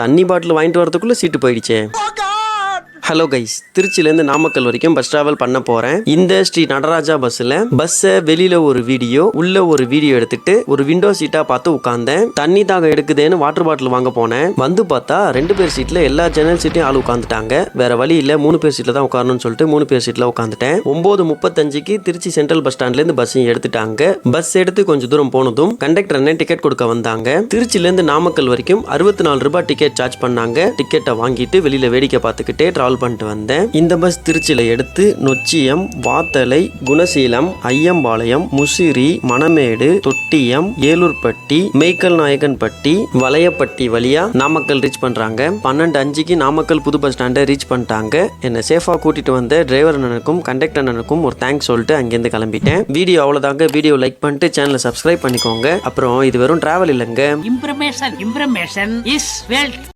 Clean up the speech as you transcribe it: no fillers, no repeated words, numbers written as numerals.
தண்ணி பாட்டில் வாங்கிட்டு வரதுக்குள்ள சீட்டு போயிடுச்சே. ஹலோ கைஸ், திருச்சியிலேருந்து நாமக்கல் வரைக்கும் பஸ் டிராவல் பண்ண போறேன். இந்த ஸ்ரீ நடராஜா பஸ்ல பஸ்ஸை வெளியில ஒரு வீடியோ உள்ள ஒரு வீடியோ எடுத்துட்டு ஒரு விண்டோ சீட்டா பார்த்து உட்கார்ந்தேன். தண்ணி தாகம் எடுக்குதேன்னு வாட்டர் பாட்டில் வாங்க போனேன். வந்து பார்த்தா 2 பேர் சீட்ல எல்லா ஜன்னல் சீட்டையும் ஆள் உட்காந்துட்டாங்க. வேற வழி இல்ல, 3 பேர் சீட்ல தான் உட்காரணும்னு சொல்லிட்டு 3 பேர் சீட்ல உட்காந்துட்டேன். 9:35க்கு திருச்சி சென்ட்ரல் பஸ் ஸ்டாண்ட்ல இருந்து பஸ்ஸையும் எடுத்துட்டாங்க. பஸ் எடுத்து கொஞ்சம் தூரம் போனதும் கண்டக்டர் அண்ணன் டிக்கெட் கொடுக்க வந்தாங்க. திருச்சியில இருந்து நாமக்கல் வரைக்கும் 64 ரூபாய் டிக்கெட் சார்ஜ் பண்ணாங்க. டிக்கெட்டை வாங்கிட்டு வெளியில வேடிக்கை பார்த்துக்கிட்டே டிராவல் பண்ணிட்டு வந்தேன். இந்த பஸ் திருச்சியில எடுத்து நொச்சியம், வாத்தலை, குணசீலம், ஐயம்பாளையம், முசிறி, மணமேடு, தொட்டியம், ஏலூர்பட்டி, மேய்க்கல் நாயக்கன்பட்டி, வளையப்பட்டி வழியா நாமக்கல் ரீச் பண்றாங்க. 12:05க்கு நாமக்கல் புது பஸ் ஸ்டாண்டை ரீச் பண்ணிட்டாங்க. என்ன சேஃபா கூட்டிட்டு வந்த டிரைவர் அண்ணனுக்கும் கண்டக்டர் அண்ணனுக்கும் ஒரு தேங்க்ஸ் சொல்லிட்டு அங்கிருந்து கிளம்பிட்டேன். வீடியோ அவ்வளவுதாங்க. வீடியோ லைக் பண்ணிட்டு சேனலை சப்ஸ்கிரைப் பண்ணிக்கோங்க. அப்புறம் இது வெறும் டிராவல் இல்லைங்க, இம்ப்ரமேஷன் இஸ் வெல்த்.